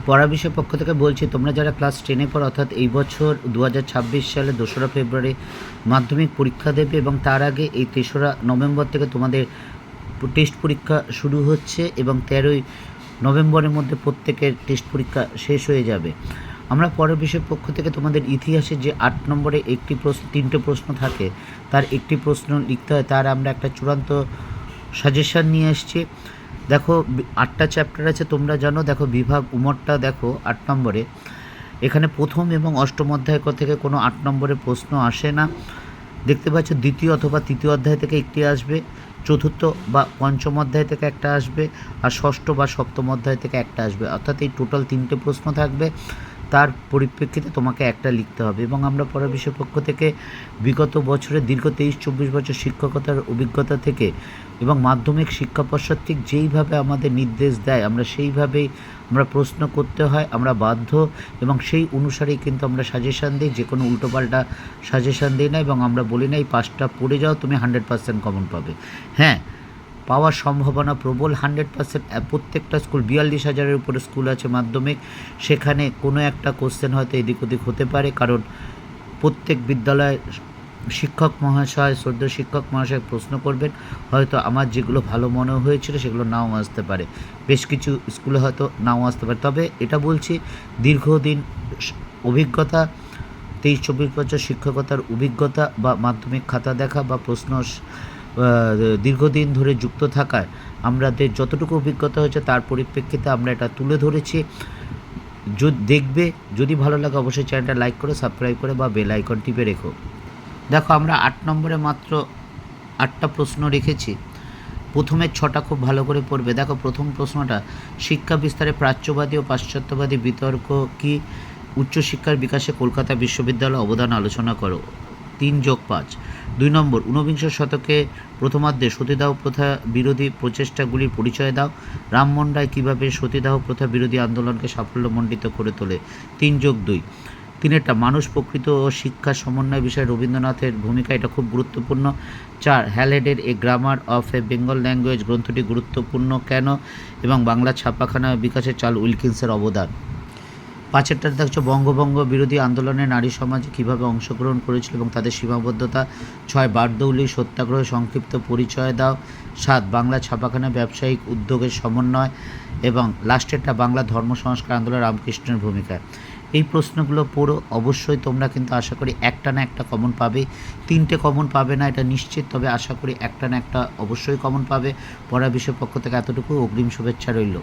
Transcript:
পড়া বিষয়ের পক্ষ থেকে বলছি, তোমরা যারা ক্লাস 10-এ পড়ো অর্থাৎ এই বছর 2026 সালে 2রা ফেব্রুয়ারি মাধ্যমিক পরীক্ষা দেবে এবং তার আগে এই 3রা নভেম্বর থেকে তোমাদের টেস্ট পরীক্ষা শুরু হচ্ছে এবং 13ই নভেম্বরের মধ্যে প্রত্যেকের টেস্ট পরীক্ষা শেষ হয়ে যাবে। আমরা পরের বিষয়ের পক্ষ থেকে তোমাদের ইতিহাসে যে 8 নম্বরে একটি প্রশ্ন 3টে প্রশ্ন থাকে, তার একটি প্রশ্ন লিখতে হয়, তার আমরা একটা চূড়ান্ত সাজেশান নিয়ে এসেছি। দেখো 8টা চ্যাপ্টার আছে, তোমরা জানো। দেখো বিভাগ উমরটা দেখো 8 নম্বরে। এখানে প্রথম এবং অষ্টম অধ্যায় থেকে কোনো 8 নম্বরের প্রশ্ন আসে না। দেখতে পাচ্ছ দ্বিতীয় অথবা তৃতীয় অধ্যায় থেকে একটি আসবে, চতুর্থ বা পঞ্চম অধ্যায় থেকে একটা আসবে, আর ষষ্ঠ বা সপ্তম অধ্যায় থেকে একটা আসবে। অর্থাৎ এই টোটাল 3টে প্রশ্ন থাকবে, তার পরিপ্রেক্ষিতে তোমাকে একটা লিখতে হবে। এবং আমরা পড়ার বিষয় পক্ষ থেকে বিগত বছরের দীর্ঘ 23-24 বছর শিক্ষকতার অভিজ্ঞতা থেকে এবং মাধ্যমিক শিক্ষা পর্ষদ ঠিক যেইভাবে আমাদের নির্দেশ দেয় আমরা সেইভাবেই আমরা প্রশ্ন করতে হয়, আমরা বাধ্য, এবং সেই অনুসারেই কিন্তু আমরা সাজেশান দিই, যে কোনো উল্টোপাল্টা সাজেশান দিই না। এবং আমরা বলি না এই 5টা পড়ে যাও তুমি 100% কমন পাবে। হ্যাঁ, পাওয়ার সম্ভাবনা প্রবল, 100%। প্রত্যেকটা স্কুল 42,000-এর উপরে স্কুল আছে মাধ্যমিক, সেখানে কোনো একটা কোশ্চেন হয়তো এদিক ওদিক হতে পারে, কারণ প্রত্যেক বিদ্যালয়ে শিক্ষক মহাশয়, শ্রদ্ধেয় শিক্ষক মহাশয় প্রশ্ন করবেন, হয়তো আমার যেগুলো ভালো মনে হয়েছিল সেগুলো নাও আসতে পারে, বেশ কিছু স্কুলে হয়তো নাও আসতে পারে। তবে এটা বলছি, দীর্ঘদিন অভিজ্ঞতা, 23-24 বছর শিক্ষকতার অভিজ্ঞতা বা মাধ্যমিক খাতা দেখা বা প্রশ্ন দীর্ঘদিন ধরে যুক্ত থাকায় আমাদের যতটুকু অভিজ্ঞতা হয়েছে তার পরিপ্রেক্ষিতে আমরা এটা তুলে ধরেছি। দেখবে, যদি ভালো লাগে অবশ্যই চ্যানেলটা লাইক করে, সাবস্ক্রাইব করে বা বেল আইকন টিপে রেখো। দেখো আমরা 8 নম্বরে মাত্র 8টা প্রশ্ন রেখেছি। প্রথমের 6টা খুব ভালো করে পড়বে। দেখো প্রথম প্রশ্নটা, শিক্ষা বিস্তারে প্রাচ্যবাদী ও পাশ্চাত্যবাদী বিতর্ক কি? উচ্চশিক্ষার বিকাশে কলকাতা বিশ্ববিদ্যালয় অবদান আলোচনা করো। 3+5। 2 নম্বর, ঊনবিংশ শতকে প্রথমার্ধে সতীদাহ প্রথা বিরোধী প্রচেষ্টাগুলির পরিচয় দাও। রামমোহন রায় কীভাবে সতীদাহ প্রথা বিরোধী আন্দোলনকে সাফল্যমণ্ডিত করে তোলে। 3+2। 3টা, মানুষ প্রকৃতি ও শিক্ষার সমন্বয় বিষয়ে রবীন্দ্রনাথের ভূমিকা, এটা খুব গুরুত্বপূর্ণ। 4, হ্যালেডের a grammar of a Bengal language গ্রন্থটি গুরুত্বপূর্ণ কেন? এবং বাংলা ছাপাখানা বিকাশে চার্লস উইলকিন্সের অবদান। 5এরটা দেখছো, বঙ্গভঙ্গ বিরোধী আন্দোলনে নারী সমাজ কীভাবে অংশগ্রহণ করেছিল এবং তাদের সীমাবদ্ধতা। 6, বারদৌলি সত্যাগ্রহের সংক্ষিপ্ত পরিচয় দাও। 7, বাংলা ছাপাখানা ব্যবসায়িক উদ্যোগের সমন্বয়। এবং লাস্টেরটা, বাংলা ধর্ম সংস্কার আন্দোলনে রামকৃষ্ণের ভূমিকা। এই প্রশ্নগুলো পড়ো, অবশ্যই তোমরা কিন্তু আশা করি একটা না একটা কমন পাবে। 3টে কমন পাবে না এটা নিশ্চিত, তবে আশা করি একটা না একটা অবশ্যই কমন পাবে। পড়া বিষয়ের পক্ষ থেকে এতটুকু, অগ্রিম শুভেচ্ছা রইল।